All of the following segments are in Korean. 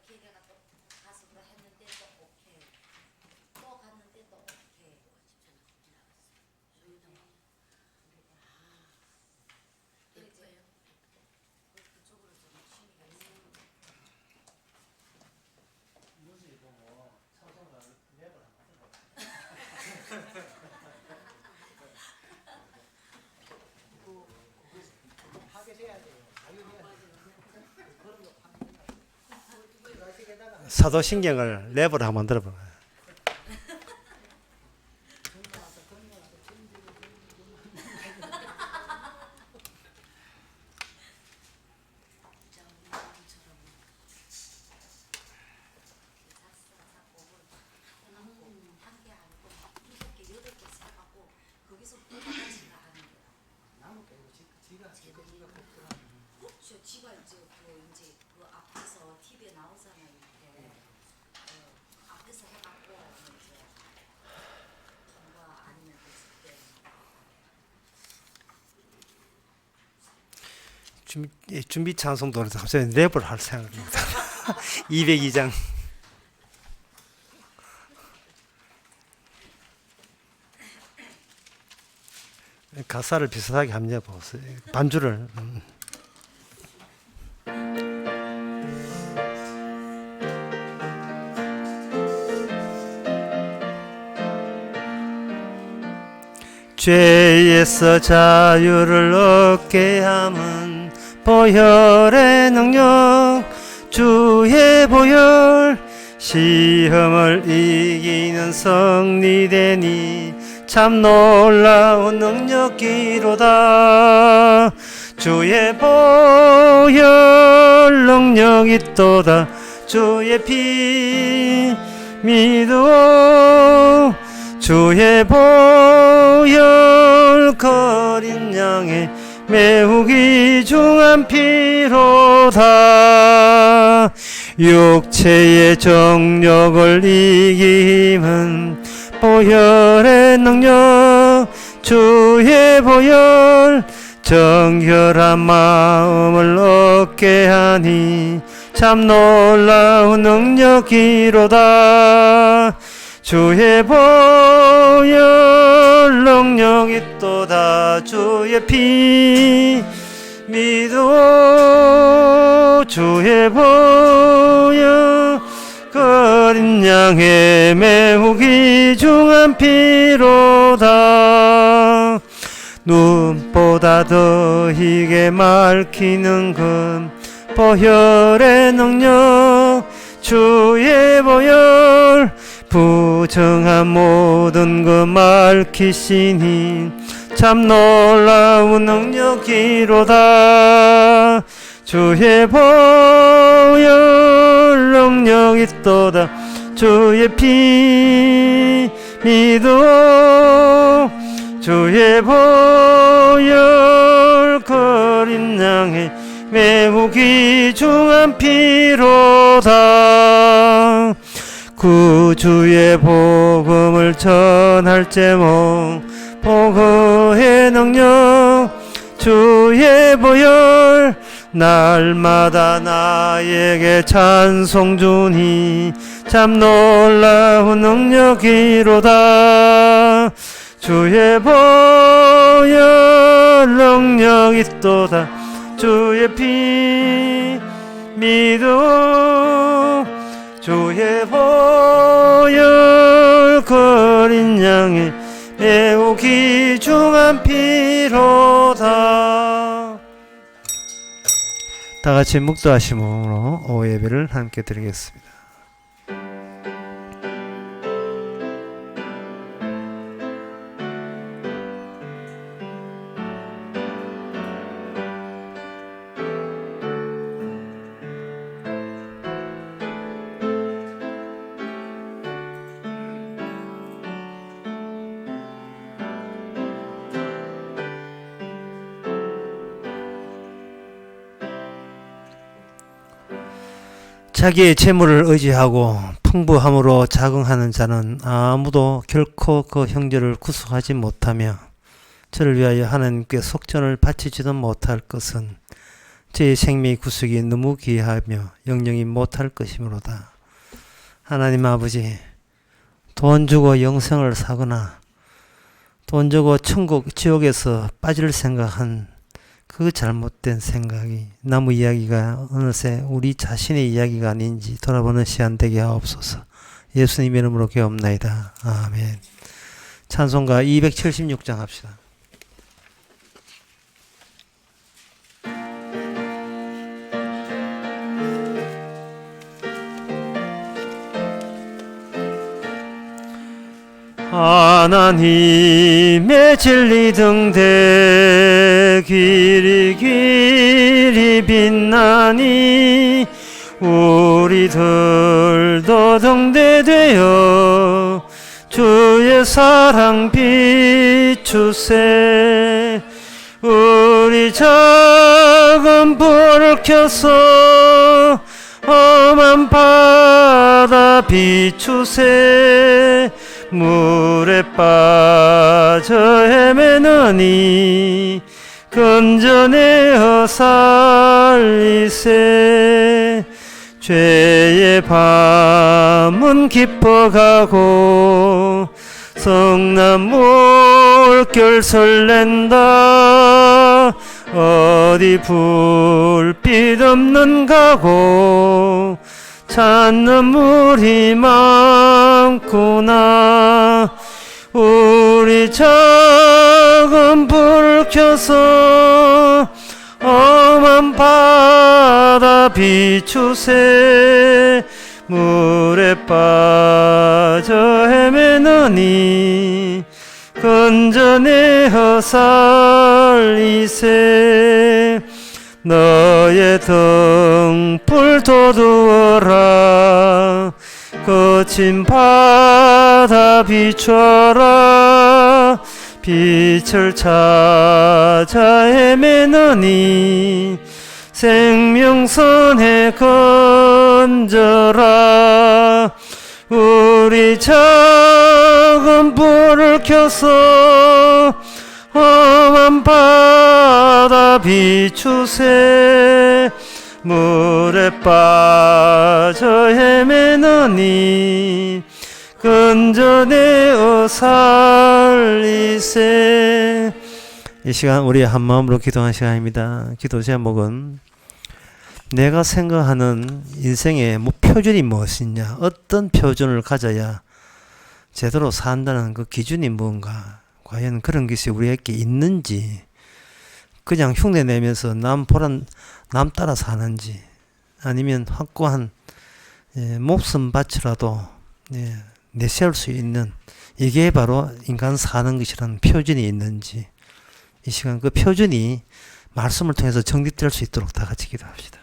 걔가 또 가서 뭐 했는데 또 오케이. 또 갔는데 또 오케이. 그래요? 그쪽으로 좀 취미가 있어요. 뉴스에 보면 삼성을 랩을 하거든요. 파괴해야 돼요. 자유해야 돼요. 그런 거 파괴해야 사도신경을 랩을 한번 들어봐요. 지가 이제 그 앞에서 TV에 나오잖아요. 이렇게 앞에서 해갖고 이제 통과 아니면 됐을 때 준비 찬송도 갑자기 랩을 할 생각입니다. 202장. 가사를 비슷하게 합니다. 보세요. 반주를. 죄에서 자유를 얻게 함은 보혈의 능력 주의 보혈 시험을 이기는 성리되니 참 놀라운 능력이로다. 주의 보혈 능력 있도다. 주의 피 믿어 주의 보혈 거린 양의 매우 귀중한 피로다. 육체의 정욕을 이김은 보혈의 능력 주의 보혈 정결한 마음을 얻게 하니 참 놀라운 능력이로다. 주의 보혈 능력 있도다. 주의 피 믿어 주의 보혈 거린 양의 매우 귀중한 피로다. 눈보다 더 희게 밝히는 금 보혈의 능력 주의 보혈 부정한 모든 것 밝히시니 참 놀라운 능력이로다. 주의 보혈 능력 있도다. 주의 피 믿어 주의 보혈 거린 양의 매우 귀중한 피로다. 구주의 복음을 전할 제목 복음의 능력 주의 보혈 날마다 나에게 찬송 주니 참 놀라운 능력이로다. 주의 보혈 능력 있도다. 주의 피 믿어 주의 보혈 거린 양의 매우 귀중한 피로다. 다 같이 묵도하심으로 오예배를 함께 드리겠습니다. 자기의 재물을 의지하고 풍부함으로 자긍하는 자는 아무도 결코 그 형제를 구속하지 못하며 저를 위하여 하나님께 속전을 바치지도 못할 것은 저의 생명의 구속이 너무 귀하며 영영이 못할 것이므로다. 하나님 아버지, 돈 주고 영생을 사거나 돈 주고 천국, 지옥에서 빠질 생각한 그 잘못된 생각이 나무 이야기가 어느새 우리 자신의 이야기가 아닌지 돌아보는 시간 되게 하옵소서. 예수님 이름으로 기도합나이다. 아멘. 찬송가 276장 합시다. 하나님의 진리 등대 길이 길이 빛나니 우리들도 등대되어 주의 사랑 비추세. 우리 작은 불을 켜서 험한 바다 비추세. 물에 빠져 헤매느니 건져내어 살리세. 죄의 밤은 깊어가고 성난 물결 설렌다. 어디 불빛 없는 가고 찾는 물이 많구나. 우리 작은 불을 켜서 험한 바다 비추세. 물에 빠져 헤매느니 건져내어 살리세. 너의 등불 돋우어라. 거친 바다 비춰라. 빛을 찾아 헤매느니 생명선에 건져라. 우리 작은 불을 켜서 험한 바다 비추세. 물에 빠져 헤매느니 건져내어 살리세. 이 시간 우리 한마음으로 기도하는 시간입니다. 기도 제목은 내가 생각하는 인생의 표준이 무엇이냐, 어떤 표준을 가져야 제대로 산다는 그 기준이 뭔가, 과연 그런 것이 우리에게 있는지, 그냥 흉내내면서 남 따라 사는지, 아니면 확고한 목숨 바치라도 내세울 수 있는, 이게 바로 인간 사는 것이라는 표준이 있는지, 이 시간 그 표준이 말씀을 통해서 정립될 수 있도록 다 같이 기도합시다.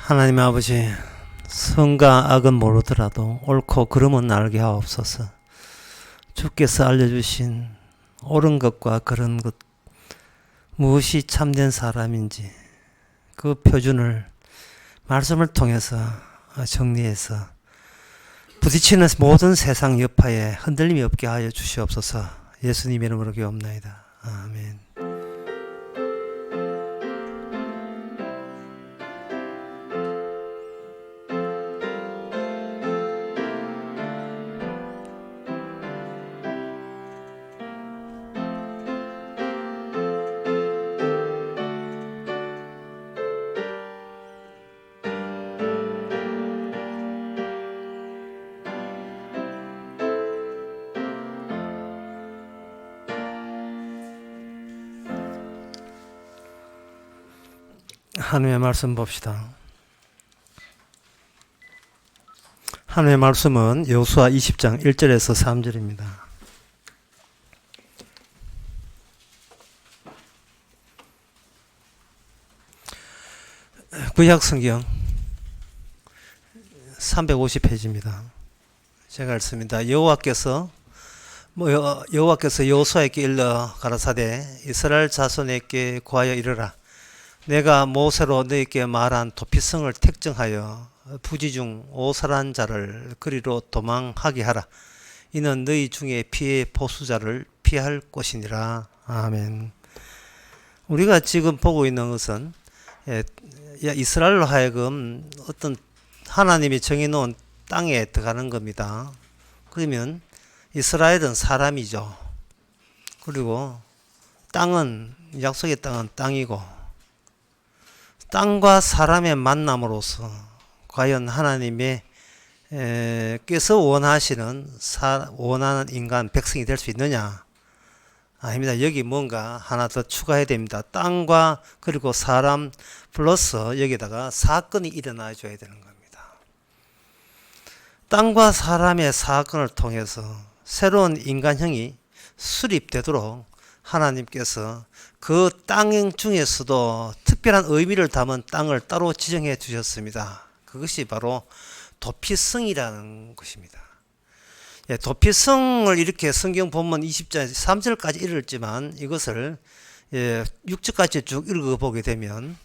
하나님 아버지, 선과 악은 모르더라도 옳고 그름은 알게 하옵소서. 주께서 알려주신 옳은 것과 그른 것, 무엇이 참된 사람인지 그 표준을 말씀을 통해서 정리해서 부딪히는 모든 세상 여파에 흔들림이 없게 하여 주시옵소서. 예수님 이름으로 기도합나이다. 아멘. 하나님의 말씀 봅시다. 하나님의 말씀은 여호수아 20장 1절에서 3절입니다. 구약 성경 350페이지입니다. 제가 읽습니다. 여호와께서 여호수아에게 일러 가라사대 이스라엘 자손에게 구하여 이르라. 내가 모세로 너희에게 말한 도피성을 택정하여 부지 중 오살한 자를 그리로 도망하게 하라. 이는 너희 중에 피해 보수자를 피할 것이니라. 아멘. 우리가 지금 보고 있는 것은 이스라엘로 하여금 어떤 하나님이 정해놓은 땅에 들어가는 겁니다. 그러면 이스라엘은 사람이죠. 그리고 땅은 약속의 땅은 땅이고 땅과 사람의 만남으로서 과연 하나님의 께서 원하시는 원하는 인간 백성이 될 수 있느냐? 아닙니다. 여기 뭔가 하나 더 추가해야 됩니다. 땅과 그리고 사람 플러스 여기다가 사건이 일어나 줘야 되는 겁니다. 땅과 사람의 사건을 통해서 새로운 인간형이 수립되도록 하나님께서 그 땅 중에서도 특별한 의미를 담은 땅을 따로 지정해 주셨습니다. 그것이 바로 도피성이라는 것입니다. 도피성을 이렇게 성경 본문 20장 3절까지 읽었지만 이것을 6절까지 쭉 읽어보게 되면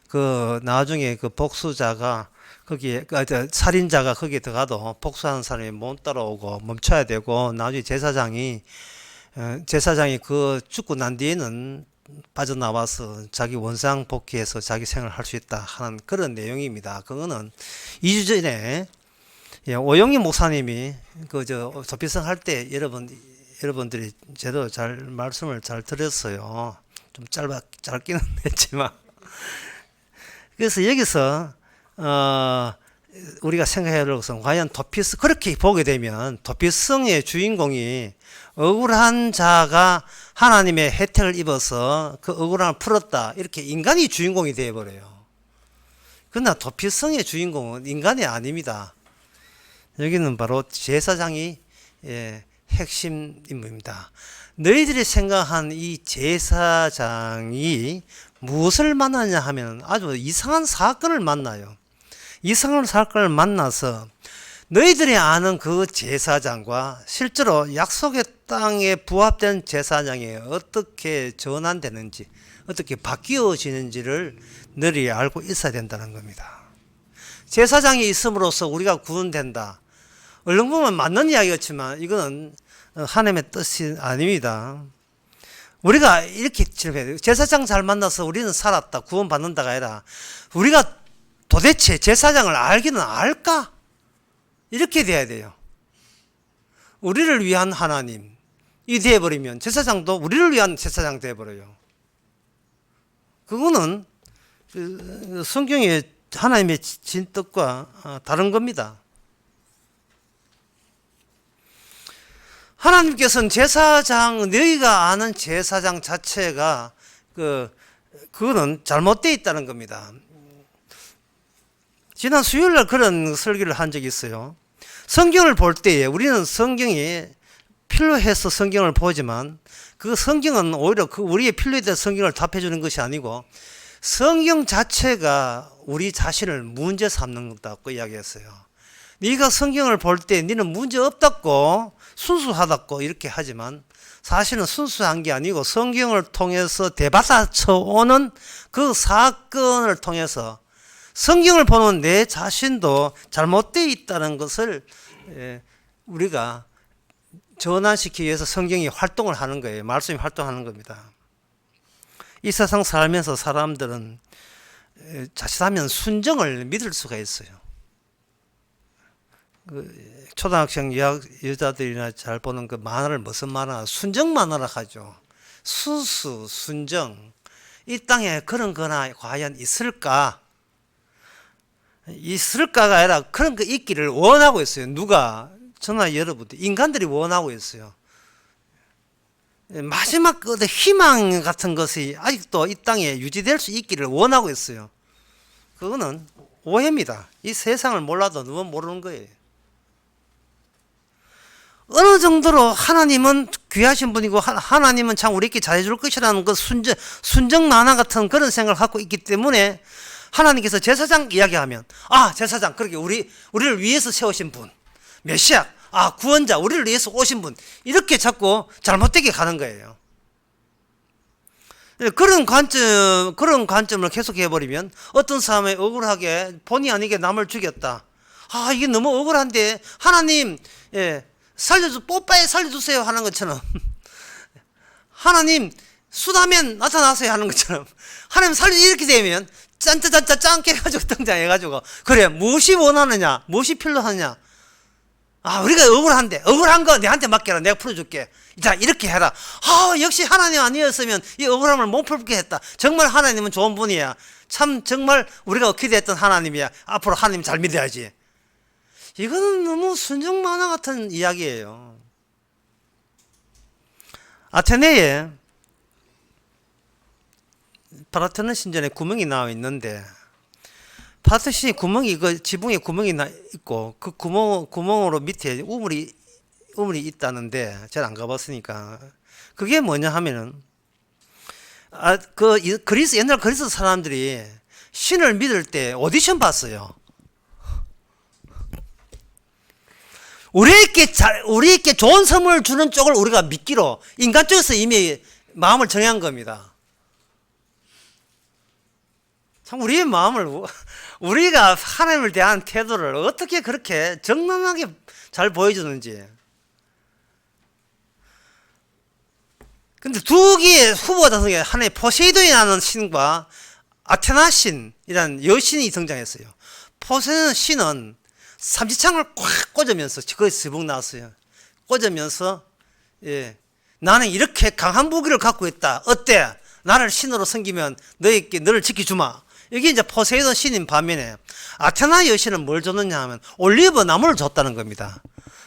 그 나중에 그 복수자가 거기에 살인자가 거기에 들어가도 복수하는 사람이 못 따라오고 멈춰야 되고 나중에 제사장이 그 죽고 난 뒤에는 빠져나와서 자기 원상 복귀해서 자기 생활을 할 수 있다 하는 그런 내용입니다. 그거는 2주 전에 오영희 목사님이 도피성 할 때 여러분들이 제대로 말씀을 잘 들었어요. 좀 짧기는 했지만. 그래서 여기서 우리가 생각해야 될 것은 과연 도피성 그렇게 보게 되면 도피성의 주인공이 억울한 자가 하나님의 혜택을 입어서 그 억울함을 풀었다 이렇게 인간이 주인공이 되어버려요. 그러나 도피성의 주인공은 인간이 아닙니다. 여기는 바로 제사장이 핵심 인물입니다. 너희들이 생각한 이 제사장이 무엇을 만나냐 하면 아주 이상한 사건을 만나요. 이상한 사건을 만나서 너희들이 아는 그 제사장과 실제로 약속의 땅에 부합된 제사장이 어떻게 전환되는지 어떻게 바뀌어지는지를 너희들이 알고 있어야 된다는 겁니다. 제사장이 있음으로써 우리가 구원된다. 얼른 보면 맞는 이야기였지만 이거는 하나님의 뜻이 아닙니다. 우리가 이렇게 질문해요. 제사장 잘 만나서 우리는 살았다. 구원받는다가 아니라 우리가 도대체 제사장을 알기는 알까? 이렇게 돼야 돼요. 우리를 위한 하나님이 되어버리면 제사장도 우리를 위한 제사장 되어버려요. 그거는 성경의 하나님의 진뜻과 다른 겁니다. 하나님께서는 제사장, 너희가 아는 제사장 자체가 그거는 잘못되어 있다는 겁니다. 지난 수요일날 그런 설교를 한 적이 있어요. 성경을 볼 때에 우리는 성경이 필요해서 성경을 보지만 그 성경은 오히려 우리의 필요에 대한 성경을 답해주는 것이 아니고 성경 자체가 우리 자신을 문제 삼는 거다고 이야기했어요. 네가 성경을 볼 때 너는 문제 없다고 순수하다고 이렇게 하지만 사실은 순수한 게 아니고 성경을 통해서 대받아쳐 오는 그 사건을 통해서 성경을 보는 내 자신도 잘못되어 있다는 것을 우리가 전환시키기 위해서 성경이 활동을 하는 거예요. 말씀이 활동하는 겁니다. 이 세상 살면서 사람들은 자칫하면 순정을 믿을 수가 있어요. 초등학생 여자들이나 잘 보는 그 만화를 무슨 만화? 순정 만화라 하죠. 순수, 순정. 이 땅에 그런 거나 과연 있을까? 있을까가 아니라 그런 거 있기를 원하고 있어요. 누가? 저나 여러분들, 인간들이 원하고 있어요. 마지막 그 희망 같은 것이 아직도 이 땅에 유지될 수 있기를 원하고 있어요. 그거는 오해입니다. 이 세상을 몰라도 누군 모르는 거예요. 어느 정도로 하나님은 귀하신 분이고 하나님은 참 우리에게 잘해줄 것이라는 그 순정 만화 같은 그런 생각을 갖고 있기 때문에 하나님께서 제사장 이야기하면 제사장 그렇게 우리를 위해서 세우신 분, 메시아, 구원자, 우리를 위해서 오신 분, 이렇게 자꾸 잘못되게 가는 거예요. 그런 관점을 계속 해버리면 어떤 사람이 억울하게 본의 아니게 남을 죽였다. 이게 너무 억울한데 하나님 뽀빠에 살려주세요 하는 것처럼 하나님 수다면 나타나세요 하는 것처럼 하나님 이렇게 되면 짠짜짠짜 해가지고 등장해가지고 그래 무엇이 원하느냐, 무엇이 필요하느냐, 우리가 억울한데 억울한 거 내한테 맡겨라, 내가 풀어줄게. 자 이렇게 해라. 역시 하나님 아니었으면 이 억울함을 못 풀게 했다. 정말 하나님은 좋은 분이야. 참 정말 우리가 기대했던 하나님이야. 앞으로 하나님 잘 믿어야지. 이거는 너무 순정 만화 같은 이야기예요. 아테네에 파라테논 신전에 구멍이 나와 있는데 파라테논 구멍이 지붕에 구멍이 나 있고 그 구멍으로 밑에 우물이 있다는데 제가 안 가봤으니까 그게 뭐냐 하면은 옛날 그리스 사람들이 신을 믿을 때 오디션 봤어요. 우리에게 좋은 선물을 주는 쪽을 우리가 믿기로 인간 쪽에서 이미 마음을 정한 겁니다. 참 우리의 마음을 우리가 하나님을 대한 태도를 어떻게 그렇게 정당하게 잘 보여주는지. 근데 두 개의 후보가 중에 하나의 포세이돈이라는 신과 아테나 신이라는 여신이 등장했어요. 포세이돈 신은 삼지창을 꽉 꽂으면서 거기서 지붕 나왔어요. 꽂으면서 나는 이렇게 강한 무기를 갖고 있다. 어때? 나를 신으로 섬기면 너를 지켜주마. 이게 이제 포세이돈 신인 반면에 아테나 여신은 뭘 줬느냐 하면 올리브 나무를 줬다는 겁니다.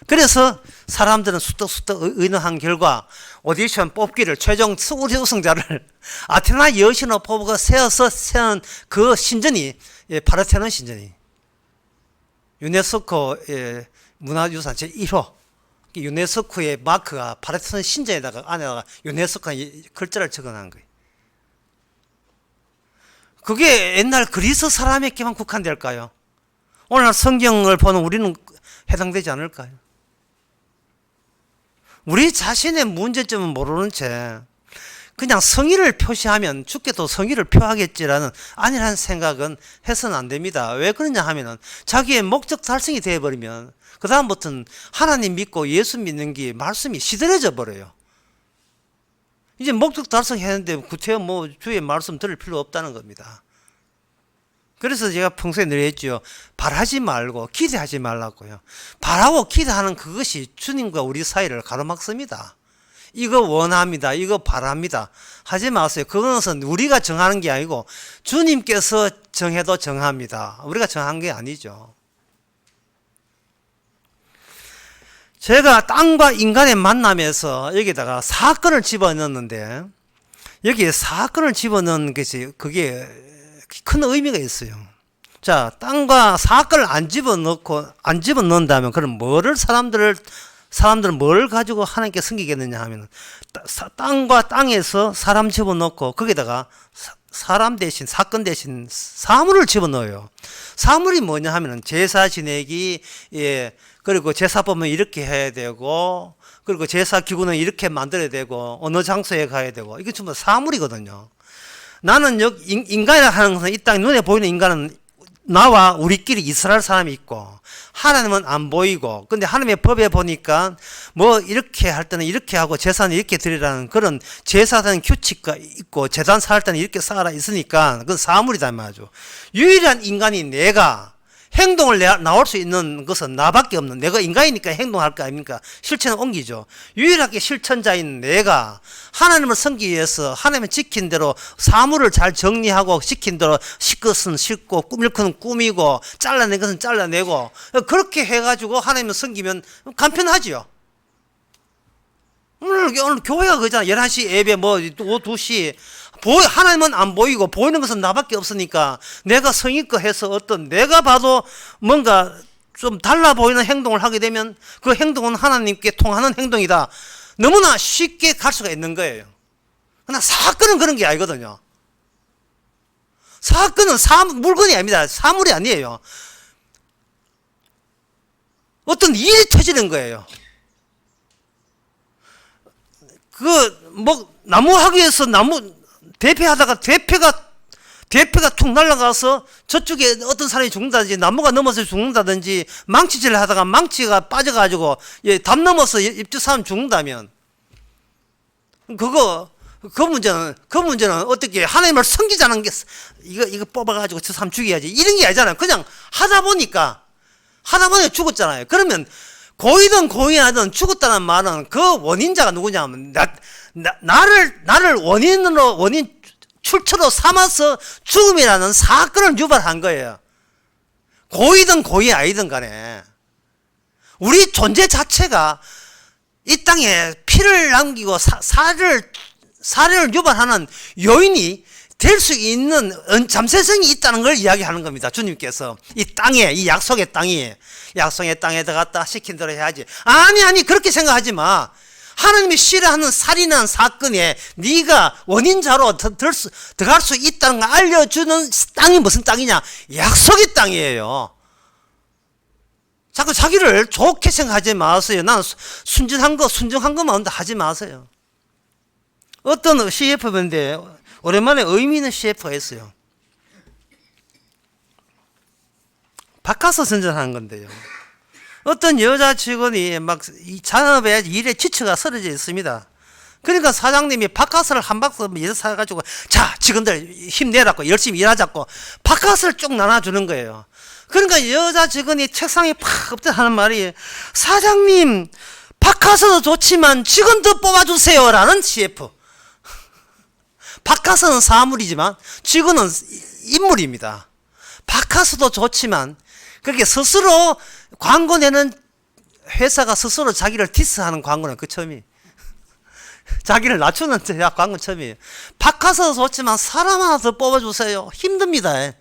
그래서 사람들은 수떡수떡 의논한 결과 오디션 뽑기를 최종 우승자를 아테나 여신으로 뽑아서 세운 그 신전이 파르테논 신전이 유네스코 문화유산 제1호 유네스코의 마크가 파르테논 신전에다가 안에다가 유네스코가 글자를 적어놓은 거예요. 그게 옛날 그리스 사람에게만 국한될까요? 오늘 성경을 보는 우리는 해당되지 않을까요? 우리 자신의 문제점은 모르는 채 그냥 성의를 표시하면 주께도 성의를 표하겠지라는 아니라는 생각은 해서는 안 됩니다. 왜 그러냐 하면은 자기의 목적 달성이 되어버리면 그 다음부터는 하나님 믿고 예수 믿는 게 말씀이 시들해져 버려요. 이제 목적 달성했는데 구태여 주의 말씀 들을 필요 없다는 겁니다. 그래서 제가 평소에 늘 했죠. 바라지 말고 기대하지 말라고요. 바라고 기대하는 그것이 주님과 우리 사이를 가로막습니다. 이거 원합니다. 이거 바랍니다. 하지 마세요. 그것은 우리가 정하는 게 아니고 주님께서 정해도 정합니다. 우리가 정한 게 아니죠. 제가 땅과 인간의 만남에서 여기다가 사건을 집어넣었는데 여기에 사건을 집어넣은 것이 그게 큰 의미가 있어요. 자, 땅과 사건을 안 집어넣는다면 그럼 사람들은 뭘 가지고 하나님께 섬기겠느냐 하면 땅과 땅에서 사람 집어넣고 거기다가 사람 대신 사건 대신 사물을 집어넣어요. 사물이 뭐냐 하면은 제사 지내기, 그리고 제사 보면 이렇게 해야 되고, 그리고 제사 기구는 이렇게 만들어야 되고, 어느 장소에 가야 되고, 이게 전부 사물이거든요. 나는 인간이라 하는 것은 이 땅 눈에 보이는 인간은 나와 우리끼리 이스라엘 사람이 있고 하나님은 안 보이고, 근데 하나님의 법에 보니까 이렇게 할 때는 이렇게 하고 제사는 이렇게 드리라는 그런 제사는 규칙가 있고 제단 쌓을 때는 이렇게 쌓아라 있으니까 그건 사물이다 말이죠. 유일한 인간이 내가 행동을 나올 수 있는 것은 나밖에 없는, 내가 인간이니까 행동할 거 아닙니까? 실천을 옮기죠. 유일하게 실천자인 내가 하나님을 섬기기 위해서 하나님을 지킨 대로 사물을 잘 정리하고 시킨 대로 실 것은 싣고 꾸밀 것은 꾸미고 잘라낸 것은 잘라내고 그렇게 해가지고 하나님을 섬기면 간편하지요. 오늘 교회가 그잖아. 11시 예배 2시 하나님은 안 보이고 보이는 것은 나밖에 없으니까 내가 성의껏 해서 내가 봐도 뭔가 좀 달라 보이는 행동을 하게 되면 그 행동은 하나님께 통하는 행동이다. 너무나 쉽게 갈 수가 있는 거예요. 그러나 사건은 그런 게 아니거든요. 사건은 물건이 아닙니다. 사물이 아니에요. 어떤 일이 터지는 거예요. 나무 하기에서 대패하다가 대패가 툭 날아가서 저쪽에 어떤 사람이 죽는다든지 나무가 넘어서 죽는다든지 망치질을 하다가 망치가 빠져가지고 담 넘어서 옆집 사람 죽는다면 그 문제는 어떻게 하나님을 섬기자는 게 이거 뽑아가지고 저 사람 죽여야지 이런 게 아니잖아요. 그냥 하다 보니까 죽었잖아요. 그러면 고이든 고의하든 죽었다는 말은 그 원인자가 누구냐면 나를 원인 출처로 삼아서 죽음이라는 사건을 유발한 거예요. 고이든 고의 아니든 간에 우리 존재 자체가 이 땅에 피를 남기고 사례를 유발하는 요인이 될 수 있는 잠재성이 있다는 걸 이야기하는 겁니다. 주님께서 이 땅에, 이 약속의 땅에 들어갔다 시킨 대로 해야지. 아니 그렇게 생각하지 마. 하나님이 싫어하는 살인한 사건에 네가 원인자로 들어갈 수 있다는 걸 알려주는 땅이 무슨 땅이냐? 약속의 땅이에요. 자꾸 자기를 좋게 생각하지 마세요. 나는 순진한 것만 하지 마세요. 어떤 CF인데 오랜만에 의미 있는 CF가 있어요. 바카스 선전하는 건데요. 어떤 여자 직원이 막 이 잔업에 일에 지쳐가 쓰러져 있습니다. 그러니까 사장님이 바카스를 한 박스 사가지고 자 직원들 힘내라고 열심히 일하자고 바카스를 쭉 나눠주는 거예요. 그러니까 여자 직원이 책상에 팍 엎드려 하는 말이 사장님 바카스도 좋지만 직원도 뽑아주세요 라는 CF. 바카스는 사물이지만 직원은 인물입니다. 바카스도 좋지만 그렇게 스스로 광고 내는 회사가 스스로 자기를 디스하는 광고는 그 처음이 자기를 낮추는 광고는 처음이에요. 바카스도 좋지만 사람 하나 더 뽑아주세요. 힘듭니다.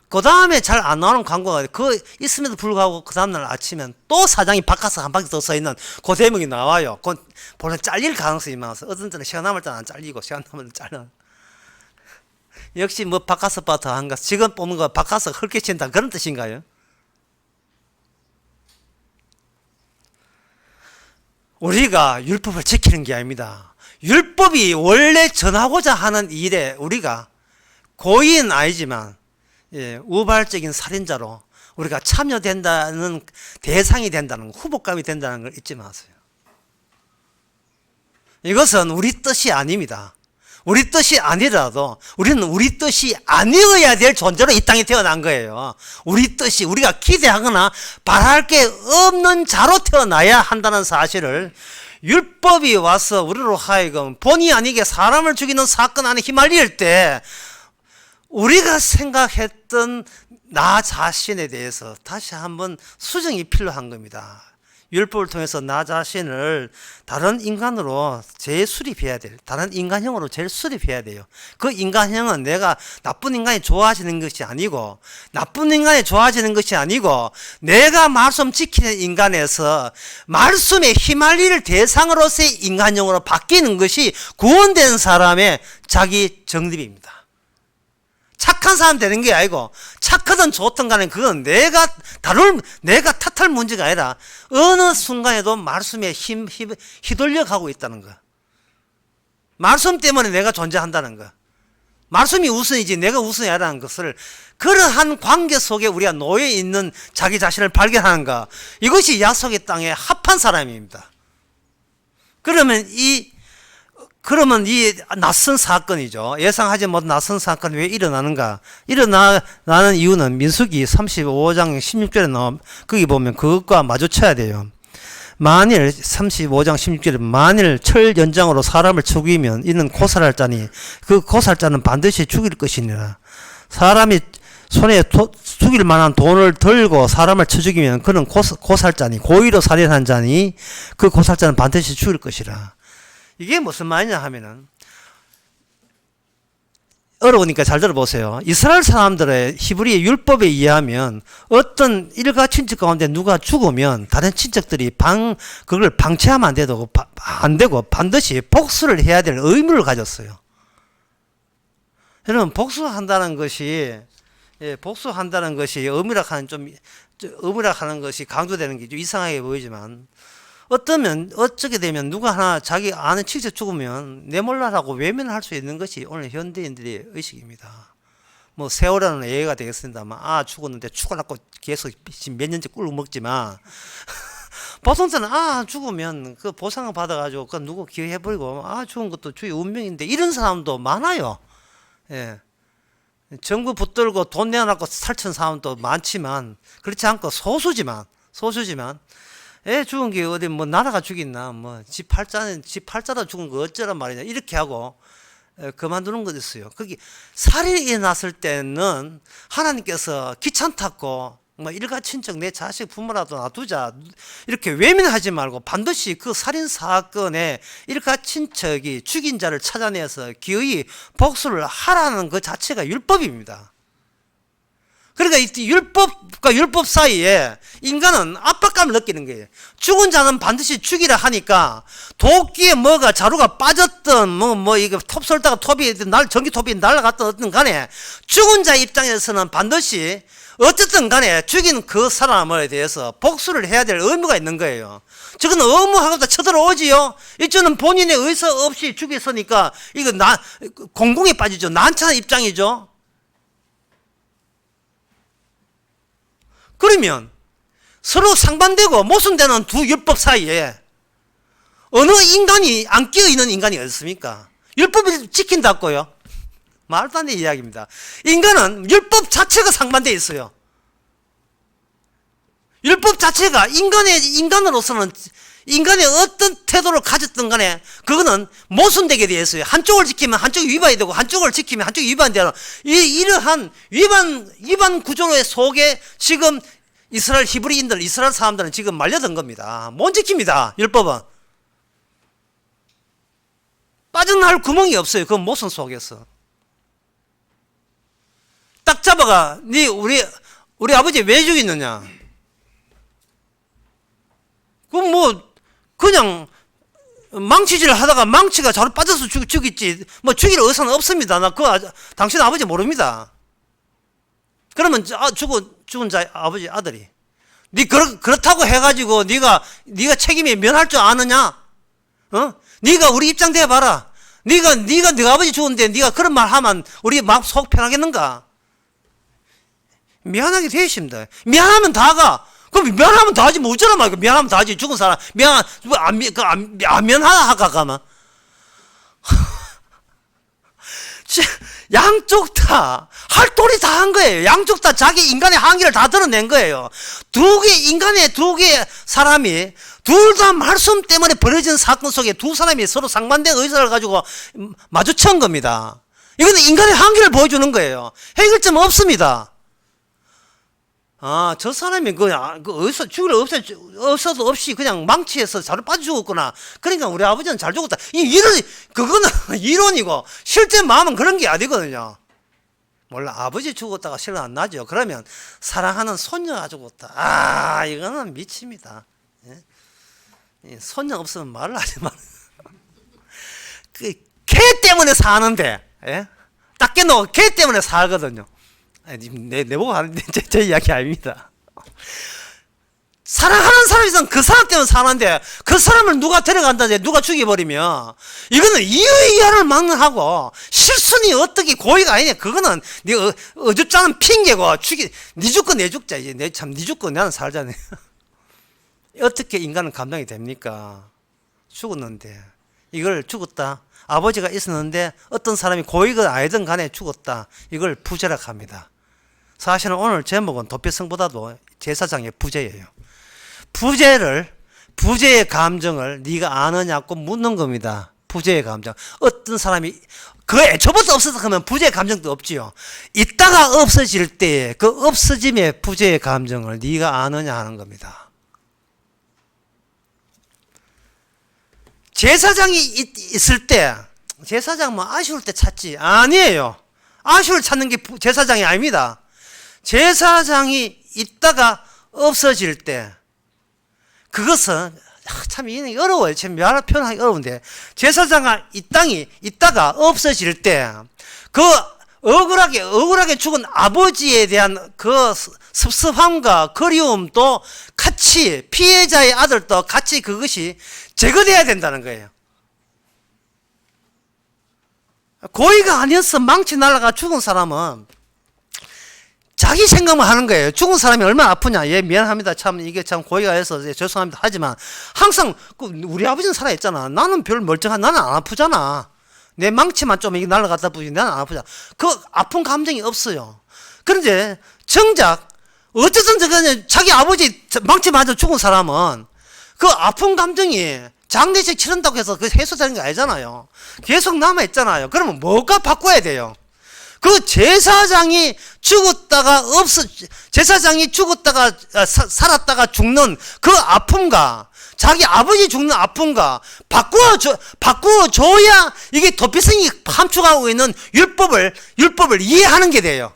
그 다음에 잘 안 나오는 광고가 있음에도 불구하고 그 다음날 아침엔 또 사장이 바카스 한 바퀴 더 써있는 그 대목이 나와요. 그건 본래 잘릴 가능성이 많아서 어떤 때는 시간 남을 때는 안 잘리고 시간 남을 때는 잘라. 역시 바카스 바터 한가 지금 뽑는 거 바카스 헐게친다 그런 뜻인가요? 우리가 율법을 지키는 게 아닙니다. 율법이 원래 전하고자 하는 일에 우리가 고의는 아니지만 우발적인 살인자로 우리가 참여된다는 대상이 된다는 후보감이 된다는 걸 잊지 마세요. 이것은 우리 뜻이 아닙니다. 우리 뜻이 아니라도 우리는 우리 뜻이 아니어야 될 존재로 이 땅에 태어난 거예요. 우리 뜻이 우리가 기대하거나 바랄 게 없는 자로 태어나야 한다는 사실을 율법이 와서 우리로 하여금 본의 아니게 사람을 죽이는 사건 안에 휘말릴 때 우리가 생각했던 나 자신에 대해서 다시 한번 수정이 필요한 겁니다. 율법을 통해서 나 자신을 다른 인간으로 재수립해야 돼요. 다른 인간형으로 재수립해야 돼요. 그 인간형은 내가 나쁜 인간이 좋아지는 것이 아니고 내가 말씀 지키는 인간에서 말씀에 휘말릴 대상으로서의 인간형으로 바뀌는 것이 구원된 사람의 자기 정립입니다. 착한 사람 되는 게 아니고 착하든 좋든 간에 그건 내가 탓할 문제가 아니라 어느 순간에도 말씀에 휘둘려 가고 있다는 거. 말씀 때문에 내가 존재한다는 거. 말씀이 우선이지 내가 우선이 아니라는 것을 그러한 관계 속에 우리가 놓여 있는 자기 자신을 발견하는 거. 이것이 약속의 땅에 합한 사람입니다. 그러면 이 낯선 사건이죠. 예상하지 못한 낯선 사건이 왜 일어나는가? 일어나는 이유는 민수기 35장 16절에 나오면 거기 보면 그것과 마주쳐야 돼요. 만일 35장 16절에 만일 철 연장으로 사람을 죽이면 이는 고살할 자니 그 고살할 자는 반드시 죽일 것이니라. 사람이 손에 죽일 만한 돈을 들고 사람을 쳐 죽이면 그는 고살자니 고의로 살인한 자니 그 고살자는 반드시 죽일 것이라. 이게 무슨 말이냐 하면은 어려우니까 잘 들어보세요. 이스라엘 사람들의 히브리 율법에 의하면 어떤 일가 친척 가운데 누가 죽으면 다른 친척들이 그걸 방치하면 안 되고 반드시 복수를 해야 될 의무를 가졌어요. 여러분 복수한다는 것이 복수한다는 것이 의무락하는 것이 강조되는 게 좀 이상하게 보이지만 어쩌게 되면 누가 하나 자기 아는 친척 죽으면 내몰라라고 외면할 수 있는 것이 오늘 현대인들의 의식입니다. 뭐 세월호는 예외가 되겠습니다만 죽었는데 죽으라고 계속 몇 년째 꿀 먹지만 보통자는 죽으면 그 보상을 받아가지고 그 누구 기여해버리고 죽은 것도 주의 운명인데 이런 사람도 많아요. 예. 정부 붙들고 돈 내놔놓고 살친 사람도 많지만 그렇지 않고 소수지만 애 죽은 게 어디 뭐 나라가 죽였나 뭐 지 팔자로 죽은 거 어쩌란 말이냐 이렇게 하고 그만두는 것 있어요. 거기 살인이 일어났을 때는 하나님께서 귀찮다고 뭐 일가 친척 내 자식 부모라도 놔두자 이렇게 외면하지 말고 반드시 그 살인 사건에 일가 친척이 죽인 자를 찾아내서 기어이 복수를 하라는 그 자체가 율법입니다. 그러니까 이 율법과 율법 사이에 인간은 압박감을 느끼는 거예요. 죽은 자는 반드시 죽이라 하니까 도끼에 뭐가 자루가 빠졌던 이거 톱 쏠다가 전기톱이 날아갔던 어떤 간에 죽은 자 입장에서는 반드시 어쨌든 간에 죽인 그 사람에 대해서 복수를 해야 될 의무가 있는 거예요. 저건 의무하고 쳐들어오지요. 이쪽은 본인의 의사 없이 죽였으니까 이거 공공에 빠지죠. 난처한 입장이죠. 그러면 서로 상반되고 모순되는 두 율법 사이에 어느 인간이 안 끼어있는 인간이 어딨습니까? 율법을 지킨다고요? 말도 안 되는 이야기입니다. 인간은 율법 자체가 상반되어 있어요. 율법 자체가 인간으로서는 인간의 어떤 태도를 가졌든 간에 그거는 모순되게 되어 있어요. 한쪽을 지키면 한쪽이 위반이 되고 한쪽을 지키면 한쪽이 위반이 되는 이러한 위반 구조 속에 지금 이스라엘 사람들은 지금 말려든 겁니다. 못 지킵니다. 율법은. 빠져나갈 구멍이 없어요. 그 모순 속에서. 딱 잡아가 우리 아버지 왜 죽였느냐? 그냥 망치질 하다가 망치가 자루 빠져서 죽였지 뭐 죽일 의사는 없습니다. 당신 아버지 모릅니다. 그러면 죽은 자 아버지 아들이 그렇다고 해가지고 네가 책임이 면할 줄 아느냐? 네가 우리 입장 대봐라. 네가 아버지 죽었는데 네가 그런 말 하면 우리 막 속 편하겠는가? 미안하게 되십니다. 미안하면 다가. 그럼 미안하면 다하지 뭐 어쩌란 말이야. 미안하면 다하지. 죽은 사람 안 미안하다 가면 양쪽 다 할 도리 다 한 거예요. 양쪽 다 자기 인간의 한계를 다 드러낸 거예요. 두 개 사람이 둘 다 말씀 때문에 벌어진 사건 속에 두 사람이 서로 상반된 의사를 가지고 마주친 겁니다. 이거는 인간의 한계를 보여주는 거예요. 해결점 없습니다. 저 사람이 어디서 죽일 없어도 없이 그냥 망치에서 자루 빠져 죽었구나. 그러니까 우리 아버지는 잘 죽었다. 그거는 이론이고 실제 마음은 그런 게 아니거든요. 몰라, 아버지 죽었다가 실은 안 나죠. 그러면 사랑하는 손녀가 죽었다. 이거는 미칩니다. 예? 손녀 없으면 말을 하지 마. 개 때문에 사는데, 예? 딱 깨놓고 개 때문에 살거든요. 내보고 하는데 제 이야기 아닙니다. 사랑하는 사람이 있으면 그 사람 때문에 사는데 그 사람을 누가 데려간다든지 누가 죽여버리면 이거는 이의야를 막론하고 실순이 어떻게 고의가 아니냐. 그거는 네 어줍지 않은 핑계고 네 죽고 내 죽자. 네 죽고 나는 살자네. 어떻게 인간은 감당이 됩니까? 죽었는데 이걸 죽었다. 아버지가 있었는데 어떤 사람이 고의가 아니든 간에 죽었다. 이걸 부재락합니다. 사실은 오늘 제목은 도피성보다도 제사장의 부재예요. 부재의 감정을 네가 아느냐고 묻는 겁니다. 부재의 감정. 어떤 사람이 그 애초부터 없었다 하면 부재의 감정도 없지요. 있다가 없어질 때 그 없어짐의 부재의 감정을 네가 아느냐 하는 겁니다. 제사장이 있을 때 제사장 아쉬울 때 찾지. 아니에요. 아쉬울 찾는 게 제사장이 아닙니다. 제사장이 있다가 없어질 때 그것은 참 이게 어려워요. 참 표현하기 어려운데 제사장이 이 땅이 있다가 없어질 때 그 억울하게 죽은 아버지에 대한 그 섭섭함과 그리움도 같이, 피해자의 아들도 같이 그것이 제거돼야 된다는 거예요. 고의가 아니어서 망치 날아가 죽은 사람은 자기 생각만 하는 거예요. 죽은 사람이 얼마나 아프냐. 예, 미안합니다. 참, 이게 참 고의가 해서 죄송합니다. 하지만 항상, 우리 아버지는 살아있잖아. 나는 별 멀쩡한, 나는 안 아프잖아. 내 망치만 좀 이게 날아갔다 보니 나는 안 아프잖아. 그 아픈 감정이 없어요. 그런데 정작, 어쨌든 자기 아버지 망치 맞아 죽은 사람은 그 아픈 감정이 장례식 치른다고 해서 그 해소되는 게 아니잖아요. 계속 남아있잖아요. 그러면 뭐가 바꿔야 돼요? 그 제사장이 죽었다가 살았다가 죽는 그 아픔과 자기 아버지 죽는 아픔과 바꾸어줘야 이게 도피성이 함축하고 있는 율법을 이해하는 게 돼요.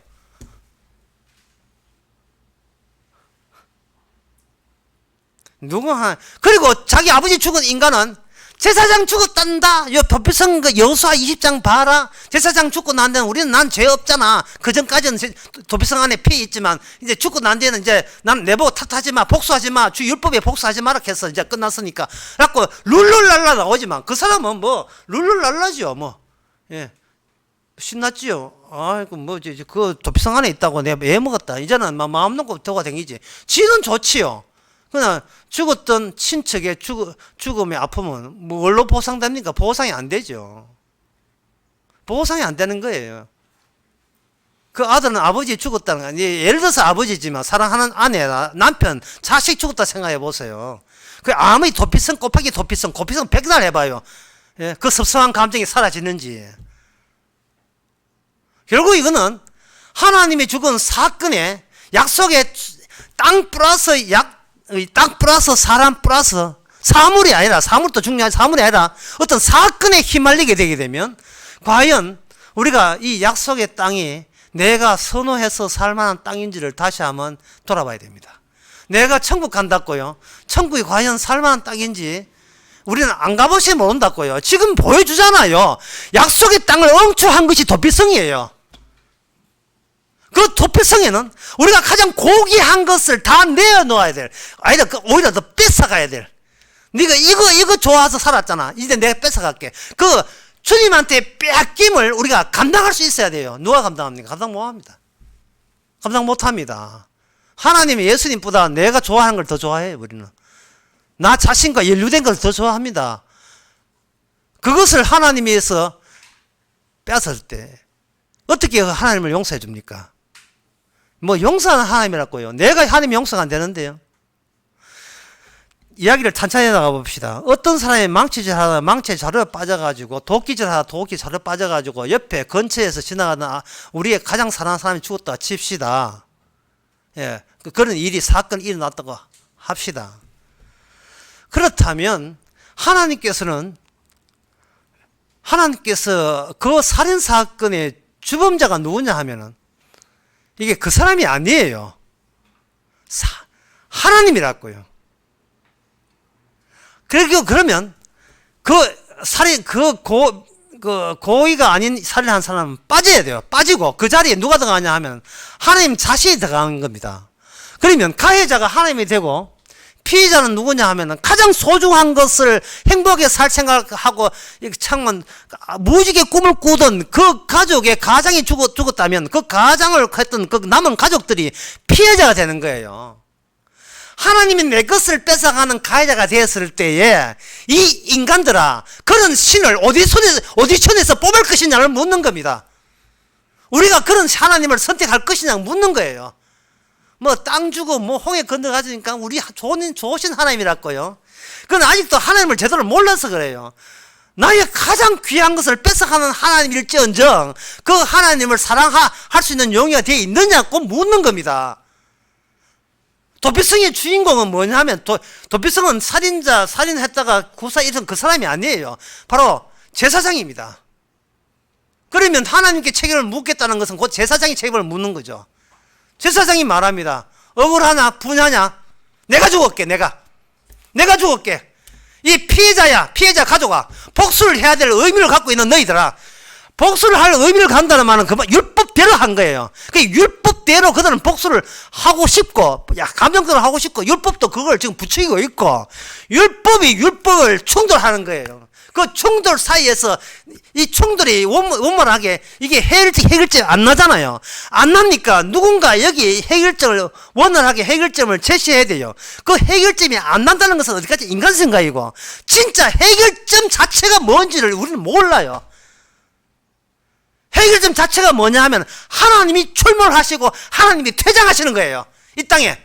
그리고 자기 아버지 죽은 인간은 제사장 죽었단다. 도피성 여호수아 20장 봐라. 제사장 죽고 난 데는 우리는 난 죄 없잖아. 그 전까지는 도피성 안에 피해 있지만 이제 죽고 난 데는 이제 난 내보고 탓하지 마, 복수하지 마, 주 율법에 복수하지 마라 했어. 이제 끝났으니까. 그래갖고 룰룰랄라 나오지만 그 사람은 뭐 룰룰랄라지요. 뭐 예, 신났지요. 아이고 뭐 그 도피성 안에 있다고 내가 애 먹었다. 이제는 마음 놓고 도가 댕기지. 지는 좋지요. 그러나 죽었던 친척의 죽음의 아픔은 뭘로 보상됩니까? 보상이 안 되죠. 보상이 안 되는 거예요. 그 아들은 아버지 죽었다는 거 아니에요. 예를 들어서 아버지지만 사랑하는 아내, 남편, 자식 죽었다 생각해 보세요. 그 아무리 도피성 곱하기 도피성 백날 해봐요. 예, 그 섭섭한 감정이 사라지는지. 결국 이거는 하나님이 죽은 사건의 약속의 땅 플러스 사람 플러스 사물이 아니라, 사물도 중요하지, 사물이 아니라 어떤 사건에 휘말리게 되게 되면 과연 우리가 이 약속의 땅이 내가 선호해서 살만한 땅인지를 다시 한번 돌아봐야 됩니다. 내가 천국 간다고요. 천국이 과연 살만한 땅인지 우리는 안 가보시 모른다고요. 지금 보여주잖아요. 약속의 땅을 엉추한 것이 도피성이에요. 그 도피성에는 우리가 가장 고귀한 것을 다 내어놓아야 될, 아니다, 오히려 더 뺏어가야 될. 네가 이거 좋아서 살았잖아. 이제 내가 뺏어갈게. 그 주님한테 뺏김을 우리가 감당할 수 있어야 돼요. 누가 감당합니까? 감당 못합니다. 감당 못합니다. 하나님이 예수님보다 내가 좋아하는 걸 더 좋아해요. 우리는 나 자신과 연루된 걸 더 좋아합니다. 그것을 하나님에서 뺏을 때 어떻게 하나님을 용서해 줍니까? 뭐 용서하는 하나님이라고요. 내가 하나님 용서가 안 되는데요. 이야기를 찬찬히 나가 봅시다. 어떤 사람이 망치질 하다가 망치에 자르러 빠져가지고 도끼질 하다가 도끼 자르러 빠져가지고 옆에 근처에서 지나가는 우리의 가장 사랑하는 사람이 죽었다 칩시다. 예, 그런 사건이 일어났다고 합시다. 그렇다면 하나님께서 그 살인 사건의 주범자가 누구냐 하면은 이게 그 사람이 아니에요. 하나님이라고요. 그러면 고의가 아닌 살인한 사람은 빠져야 돼요. 빠지고 그 자리에 누가 들어가냐 하면 하나님 자신이 들어가는 겁니다. 그러면 가해자가 하나님이 되고 피해자는 누구냐 하면은 가장 소중한 것을 행복하게 살 생각하고 참은 무지개 꿈을 꾸던 그 가족의 가장이 죽었다면 그 가장을 했던 그 남은 가족들이 피해자가 되는 거예요. 하나님이 내 것을 뺏어가는 가해자가 되었을 때에 이 인간들아 그런 신을 오디션에서 뽑을 것이냐를 묻는 겁니다. 우리가 그런 하나님을 선택할 것이냐 묻는 거예요. 뭐 땅 주고 뭐 홍해 건너가지니까 우리 좋으신 하나님이랄거요. 그건 아직도 하나님을 제대로 몰라서 그래요. 나의 가장 귀한 것을 뺏어가는 하나님일지언정 그 하나님을 사랑할 수 있는 용의가 되어 있느냐고 묻는 겁니다. 도피성의 주인공은 뭐냐면 도피성은 살인했다가 구사 이런 그 사람이 아니에요. 바로 제사장입니다. 그러면 하나님께 책임을 묻겠다는 것은 곧 제사장이 책임을 묻는 거죠. 제사장이 말합니다. 억울하냐 분하냐? 내가 죽을게. 내가 죽을게. 이 피해자 가족아 복수를 해야 될 의무를 갖고 있는 너희들아 복수를 할 의미를 간다는 말은 그만 율법대로 한 거예요. 그 율법대로 그들은 복수를 하고 싶고, 감정대로 하고 싶고, 율법도 그걸 지금 부추기고 있고, 율법이 율법을 충돌하는 거예요. 그 충돌 사이에서 이 충돌이 원만하게 이게 해결점이 안 나잖아요. 안 나니까 누군가 여기 해결점을 원활하게 해결점을 제시해야 돼요. 그 해결점이 안 난다는 것은 어디까지 인간 생각이고, 진짜 해결점 자체가 뭔지를 우리는 몰라요. 해결점 자체가 뭐냐 하면 하나님이 출몰하시고 하나님이 퇴장하시는 거예요. 이 땅에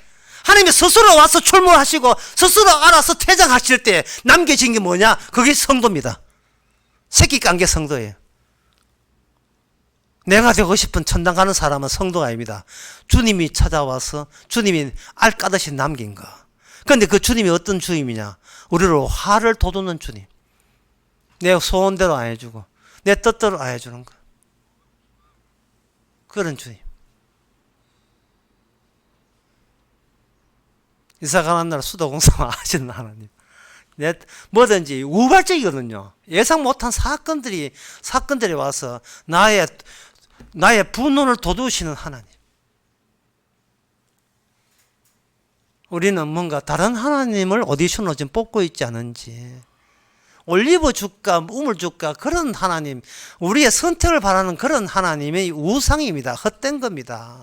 하나님이 스스로 와서 출몰하시고 스스로 알아서 퇴장하실 때 남겨진 게 뭐냐? 그게 성도입니다. 새끼 깐 게 성도예요. 내가 되고 싶은 천당 가는 사람은 성도가 아닙니다. 주님이 찾아와서 주님이 알 까듯이 남긴 거. 그런데 그 주님이 어떤 주님이냐? 우리로 화를 돋우는 주님. 내 소원대로 안 해주고 내 뜻대로 안 해주는 거. 그런 주님. 이사 가는 날 수도공사 하시는 하나님. 뭐든지 우발적이거든요. 예상 못한 사건들이 와서 나의 분노를 돋우시는 하나님. 우리는 뭔가 다른 하나님을 오디션으로 지금 뽑고 있지 않은지, 올리브 줄까 우물 줄까 그런 하나님, 우리의 선택을 바라는 그런 하나님의 우상입니다. 헛된 겁니다.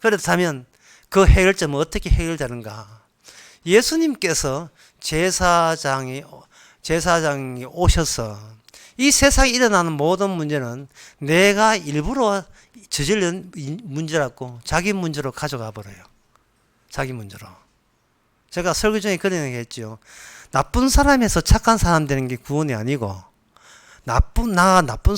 그렇다면 그 해결점은 어떻게 해결되는가? 예수님께서 제사장이 오셔서 이 세상에 일어나는 모든 문제는 내가 일부러 저지른 문제라고 자기 문제로 가져가 버려요. 자기 문제로. 제가 설교 중에 그런 얘기 했죠. 나쁜 사람에서 착한 사람 되는 게 구원이 아니고, 나쁜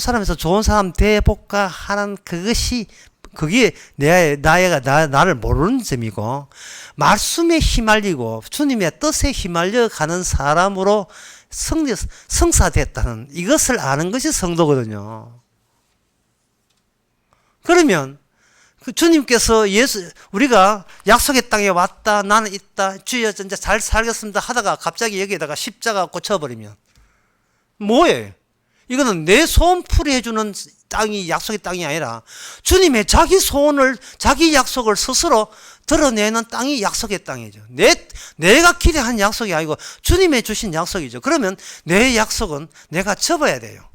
사람에서 좋은 사람 돼볼까 하는 그게 나를 모르는 점이고, 말씀에 휘말리고 주님의 뜻에 휘말려 가는 사람으로 성사됐다는 이것을 아는 것이 성도거든요. 그러면 주님께서 우리가 약속의 땅에 왔다, 나는 있다, 주여 진짜 잘 살겠습니다 하다가 갑자기 여기에다가 십자가 꽂혀버리면 뭐예요? 이거는 내 소원풀이 해주는 땅이 약속의 땅이 아니라 주님의 자기 소원을, 자기 약속을 스스로 드러내는 땅이 약속의 땅이죠. 내가 기대한 약속이 아니고 주님의 주신 약속이죠. 그러면 내 약속은 내가 접어야 돼요.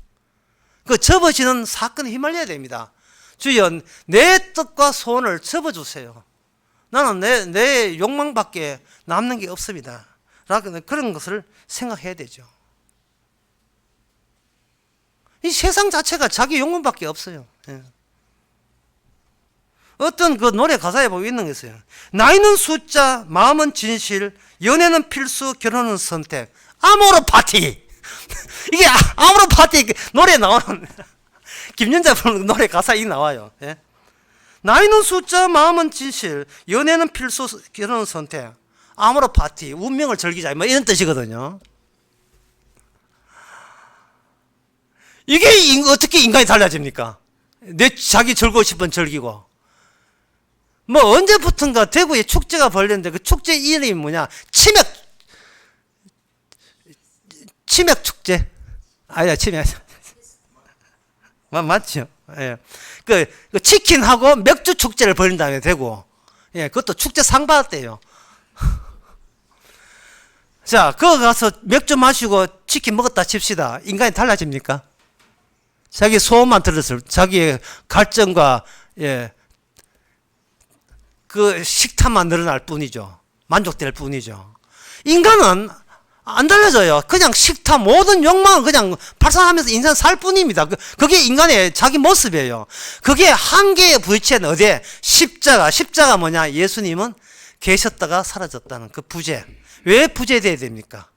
그 접어지는 사건에 휘말려야 됩니다. 주여 내 뜻과 소원을 접어주세요. 나는 내 욕망밖에 남는 게 없습니다. 그런 것을 생각해야 되죠. 이 세상 자체가 자기 욕망밖에 없어요. 어떤 그 노래 가사에 보면 있는 게 있어요. 나이는 숫자, 마음은 진실, 연애는 필수, 결혼은 선택. 아모르 파티. 이게 아모르 파티 노래 나오는 김연자 부르는 노래 가사에 나와요. 예? 나이는 숫자, 마음은 진실, 연애는 필수, 결혼은 선택. 아모르 파티, 운명을 즐기자, 뭐 이런 뜻이거든요. 이게 어떻게 인간이 달라집니까? 자기 즐거고 싶은 즐기고. 뭐 언제부턴가 대구에 축제가 벌렸는데 그 축제 이름이 뭐냐? 치맥 축제. 아니야, 치맥. 맞죠? 예. 그 치킨하고 맥주 축제를 벌린다며 대구. 예, 그것도 축제 상 받았대요. 자, 거기 가서 맥주 마시고 치킨 먹었다 칩시다. 인간이 달라집니까? 자기 소원만 들었을, 자기의 갈증과, 그 식탐만 늘어날 뿐이죠. 만족될 뿐이죠. 인간은 안 달라져요. 그냥 식탐, 모든 욕망은 그냥 발산하면서 인생 살 뿐입니다. 그게 인간의 자기 모습이에요. 그게 한계에 부딪히는 어디에? 십자가 뭐냐? 예수님은 계셨다가 사라졌다는 그 부재. 왜 부재돼야 됩니까?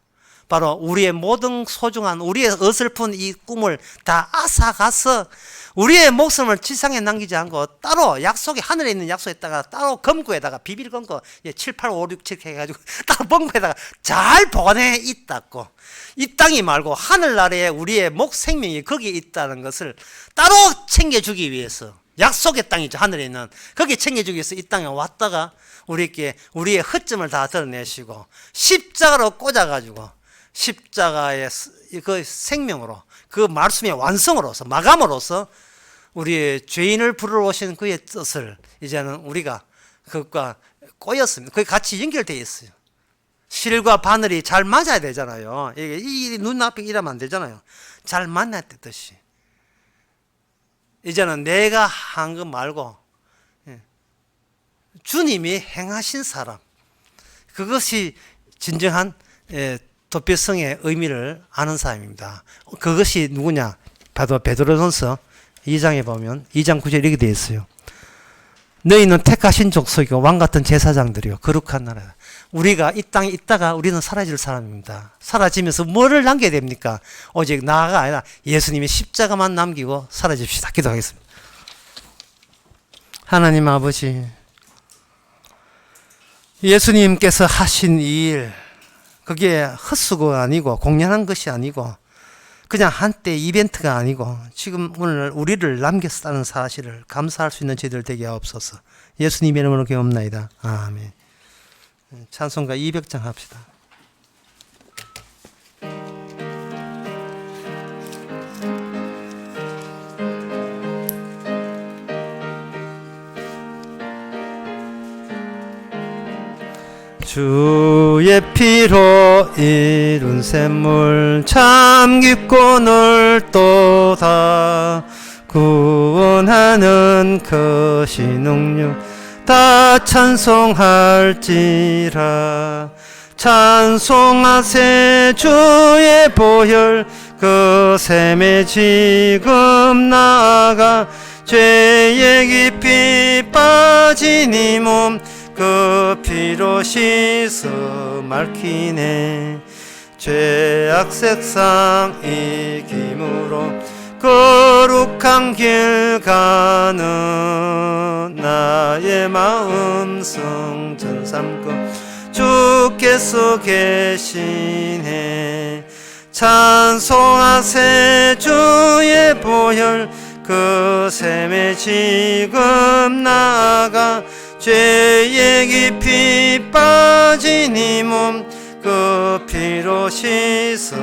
바로 우리의 모든 소중한, 우리의 어설픈 이 꿈을 다 앗아가서 우리의 목숨을 지상에 남기지 않고 따로 약속에, 하늘에 있는 약속에다가 따로 금고에다가 비밀 금고 7, 8, 5, 6, 7 해가지고 따로 금고에다가 잘 보관해 있다고. 이 땅이 말고 하늘나라에 우리의 생명이 거기에 있다는 것을 따로 챙겨주기 위해서, 약속의 땅이죠. 하늘에 있는 거기 챙겨주기 위해서 이 땅에 왔다가 우리에게 우리의 허점을 다 드러내시고 십자가로 꽂아가지고 십자가의 그 생명으로 그 말씀의 완성으로서 마감으로서 우리 죄인을 부르러 오신 그의 뜻을 이제는 우리가 그것과 꼬였습니다. 그게 같이 연결되어 있어요. 실과 바늘이 잘 맞아야 되잖아요. 이게 이 눈앞에 이러면 안 되잖아요. 잘 만나야 되듯이. 이제는 내가 한 것 말고 주님이 행하신 사람, 그것이 진정한 도피성의 의미를 아는 사람입니다. 그것이 누구냐? 베드로전서 2장에 보면 2장 9절에 이렇게 되어 있어요. 너희는 택하신 족속이고 왕같은 제사장들이요 거룩한 나라다. 우리가 이 땅에 있다가 우리는 사라질 사람입니다. 사라지면서 뭐를 남겨야 됩니까? 오직 나가 아니라 예수님의 십자가만 남기고 사라집시다. 기도하겠습니다. 하나님 아버지, 예수님께서 하신 이 일, 그게 헛수고가 아니고 공연한 것이 아니고 그냥 한때 이벤트가 아니고 지금 오늘 우리를 남겼다는 사실을 감사할 수 있는 저희들 되게 하옵소서. 예수님의 이름으로 기도합나이다. 아멘. 찬송가 200장 합시다. 주의 피로 이룬 샘물 참 깊고 넓도다. 구원하는 것이 능력 다 찬송할지라. 찬송하세 주의 보혈 그 샘에 지금 나아가 죄의 깊이 빠진 이 몸 그 피로 씻어 맑히네. 죄악 색상 이김으로 거룩한 길 가는 나의 마음 성전 삼고 주께서 계시네. 찬송하세 주의 보혈 그 샘에 지금 나아가 죄의 깊이 빠진 이 몸 그 피로 씻어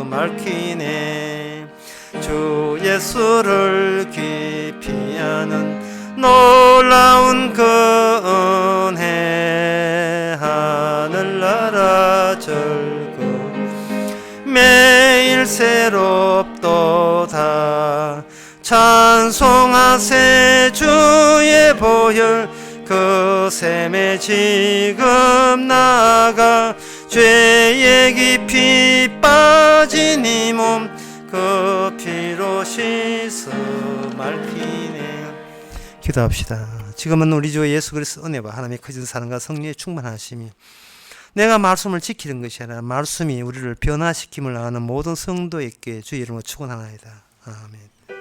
맑히네. 주 예수를 깊이 아는 놀라운 그 은혜 하늘나라 절거 매일 새롭도다. 찬송하세 주의 보혈 그 샘에 지금 나아가 죄의 깊이 빠진 이 몸 그 피로 씻어 맑히네. 기도합시다. 지금은 우리 주 예수 그리스도 은혜와 하나님의 크신 사랑과 성령의 충만하심이 내가 말씀을 지키는 것이 아니라 말씀이 우리를 변화시킴을 아는 모든 성도에게 주의 이름으로 축원하나이다. 아멘.